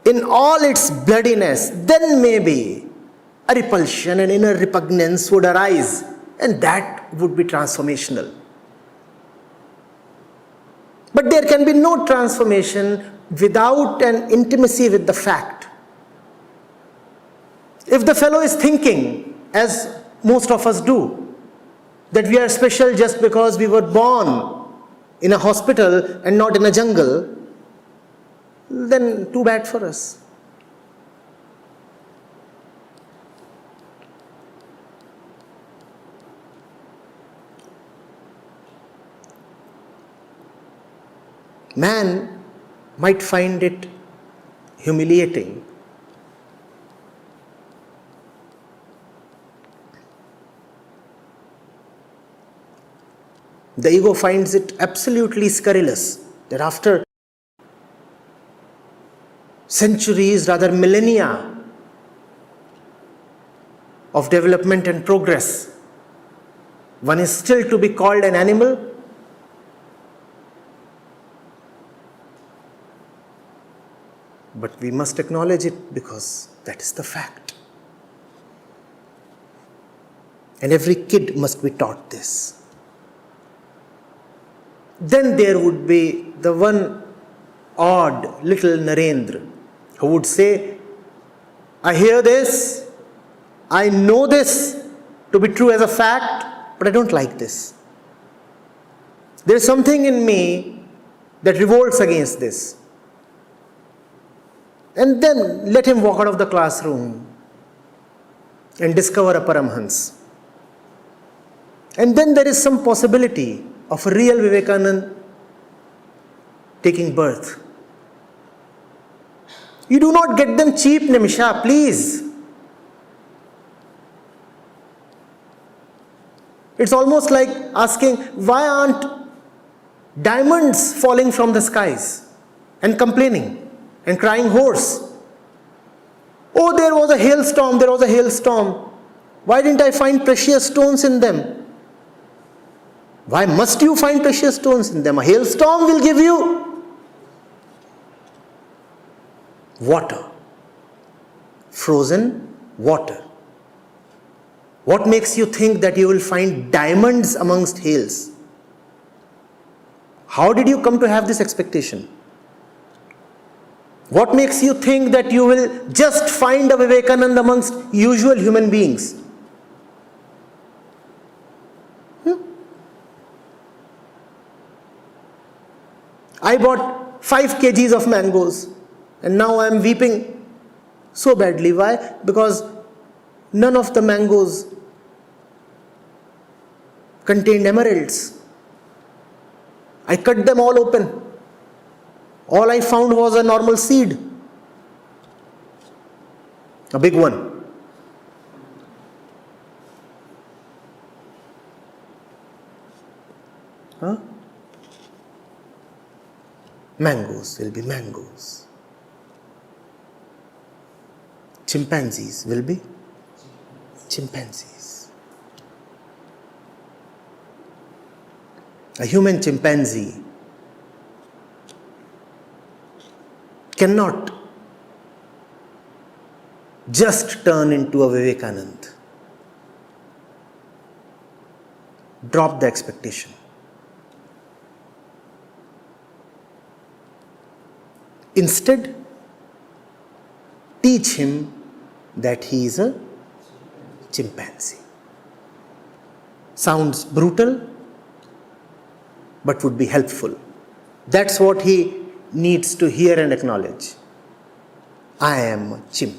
S2: in all its bloodiness, then maybe a repulsion and inner repugnance would arise, and that would be transformational. But there can be no transformation without an intimacy with the fact. If the fellow is thinking, as most of us do, that we are special just because we were born in a hospital and not in a jungle, then too bad for us. Man might find it humiliating. The ego finds it absolutely scurrilous that after centuries, rather millennia of development and progress, one is still to be called an animal. But we must acknowledge it because that is the fact. And every kid must be taught this. Then there would be the one odd little Narendra who would say, I hear this, I know this to be true as a fact, but I don't like this. There is something in me that revolts against this. And then let him walk out of the classroom and discover a Paramhans. And then there is some possibility of a real Vivekananda taking birth. You do not get them cheap, Nimisha, please. It's almost like asking, why aren't diamonds falling from the skies and complaining and crying hoarse? Oh, there was a hailstorm, there was a hailstorm. Why didn't I find precious stones in them? Why must you find precious stones in them? A hailstorm will give you water, frozen water. What makes you think that you will find diamonds amongst hails? How did you come to have this expectation? What makes you think that you will just find a Vivekananda amongst usual human beings? I bought 5 kgs of mangoes and now I am weeping so badly. Why? Because none of the mangoes contained emeralds. I cut them all open. All I found was a normal seed. A big one. Huh? Mangoes will be mangoes. Chimpanzees will be chimpanzees. A human chimpanzee cannot just turn into a Vivekananda. Drop the expectation. Instead, teach him that he is a chimpanzee. Sounds brutal, but would be helpful. That's what he needs to hear and acknowledge. I am a chimp.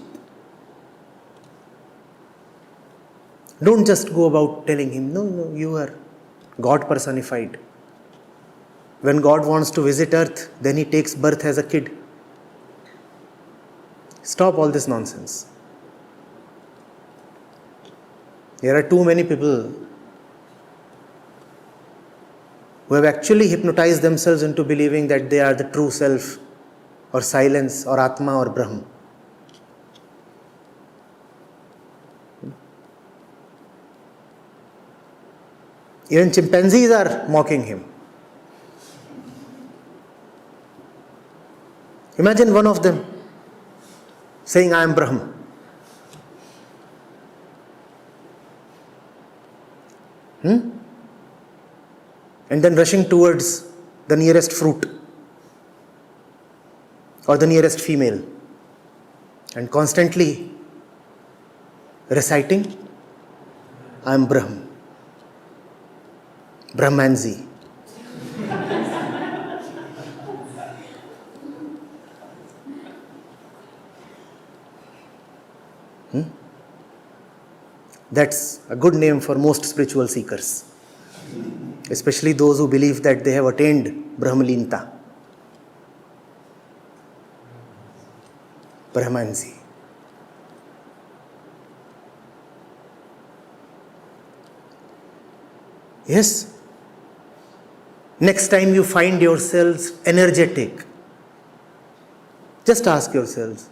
S2: Don't just go about telling him, no, you are God personified. When God wants to visit earth, then he takes birth as a kid. Stop all this nonsense. There are too many people who have actually hypnotized themselves into believing that they are the true self or silence or Atma or Brahm. Even chimpanzees are mocking him. Imagine one of them saying, I am Brahm. And then rushing towards the nearest fruit or the nearest female and constantly reciting, I am Brahm. Brahmanzi. That's a good name for most spiritual seekers, especially those who believe that they have attained Brahmalinta. Brahmanzi. Yes. Next time you find yourselves energetic, just ask yourselves,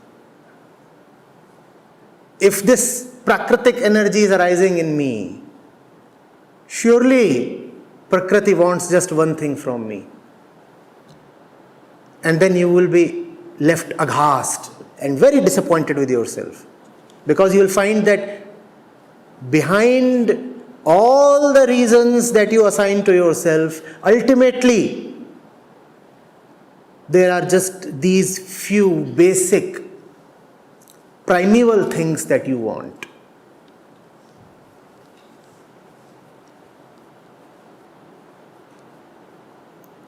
S2: if this prakritic energy is arising in me, surely Prakriti wants just one thing from me. And then you will be left aghast and very disappointed with yourself. Because you will find that behind all the reasons that you assign to yourself, ultimately, there are just these few basic, primeval things that you want.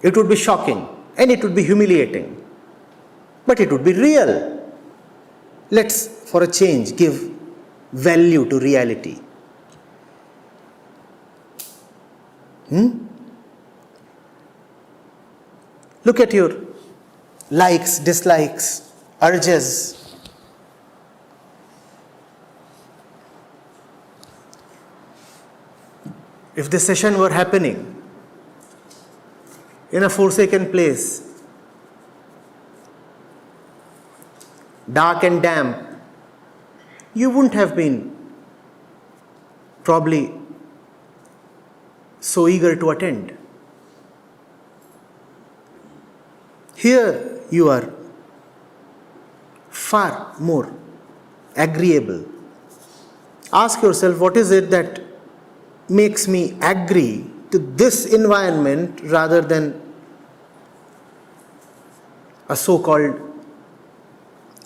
S2: It would be shocking and it would be humiliating, but it would be real. Let's, for a change, give value to reality. Look at your likes, dislikes, urges. If this session were happening in a forsaken place, dark and damp, you wouldn't have been probably so eager to attend. Here you are far more agreeable. Ask yourself, what is it that makes me agree to this environment rather than a so-called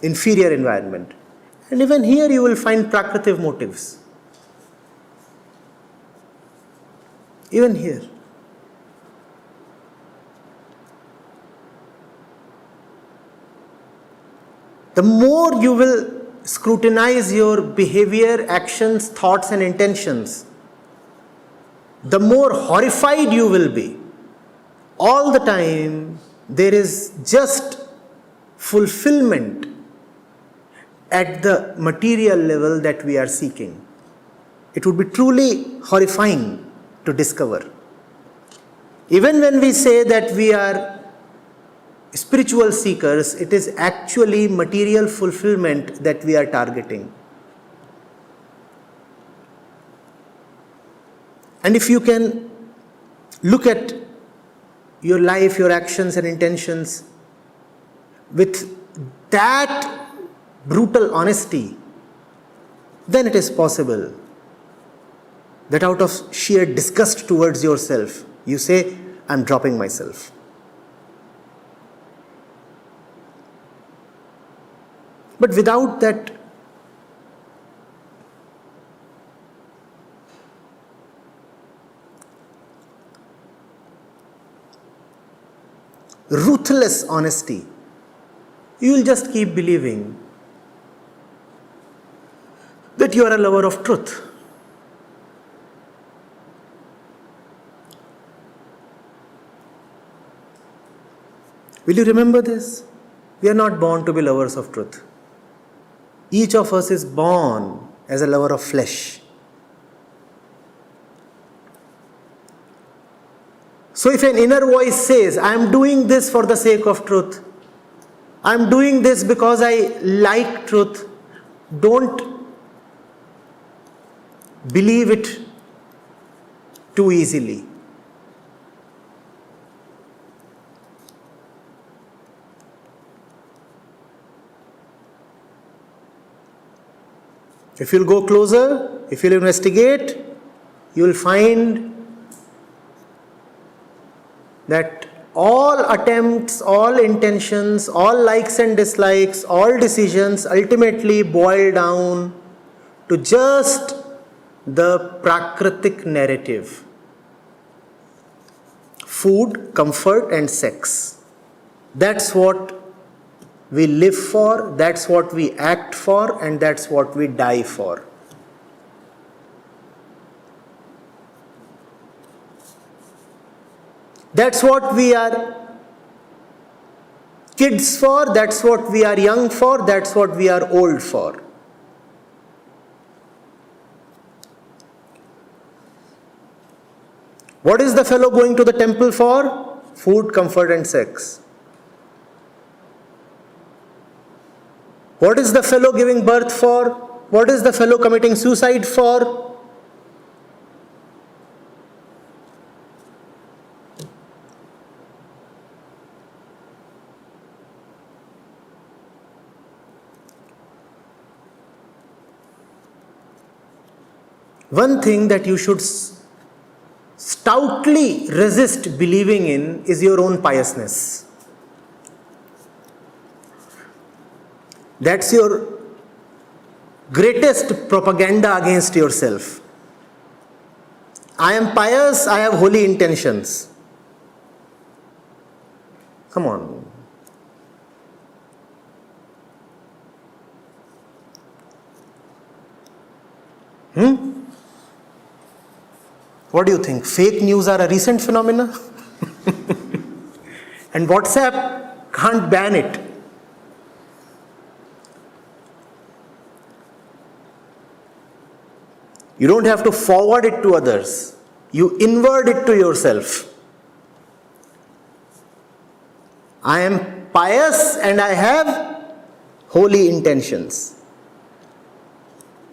S2: inferior environment? And even here you will find prakritic motives. Even here. The more you will scrutinize your behavior, actions, thoughts and intentions, the more horrified you will be. All the time there is just fulfillment at the material level that we are seeking. It would be truly horrifying to discover. Even when we say that we are spiritual seekers, it is actually material fulfillment that we are targeting. And if you can look at your life, your actions and intentions with that brutal honesty, then it is possible that out of sheer disgust towards yourself, you say, I'm dropping myself. But without that ruthless honesty, you will just keep believing that you are a lover of truth. Will you remember this? We are not born to be lovers of truth. Each of us is born as a lover of flesh. So if an inner voice says, I am doing this for the sake of truth, I am doing this because I like truth, don't believe it too easily. If you'll go closer, if you'll investigate, you will find that all attempts, all intentions, all likes and dislikes, all decisions ultimately boil down to just the prakritic narrative. Food, comfort and sex. That's what we live for, that's what we act for, and that's what we die for. That's what we are kids for, that's what we are young for, that's what we are old for. What is the fellow going to the temple for? Food, comfort and sex. What is the fellow giving birth for? What is the fellow committing suicide for? One thing that you should stoutly resist believing in is your own piousness. That's your greatest propaganda against yourself. I am pious, I have holy intentions. Come on. What do you think? Fake news are a recent phenomena? And WhatsApp can't ban it. You don't have to forward it to others. You invert it to yourself. I am pious and I have holy intentions.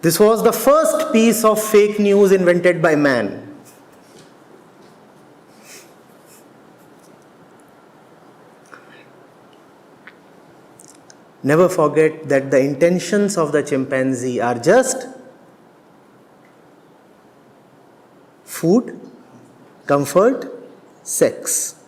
S2: This was the first piece of fake news invented by man. Never forget that the intentions of the chimpanzee are just food, comfort, sex.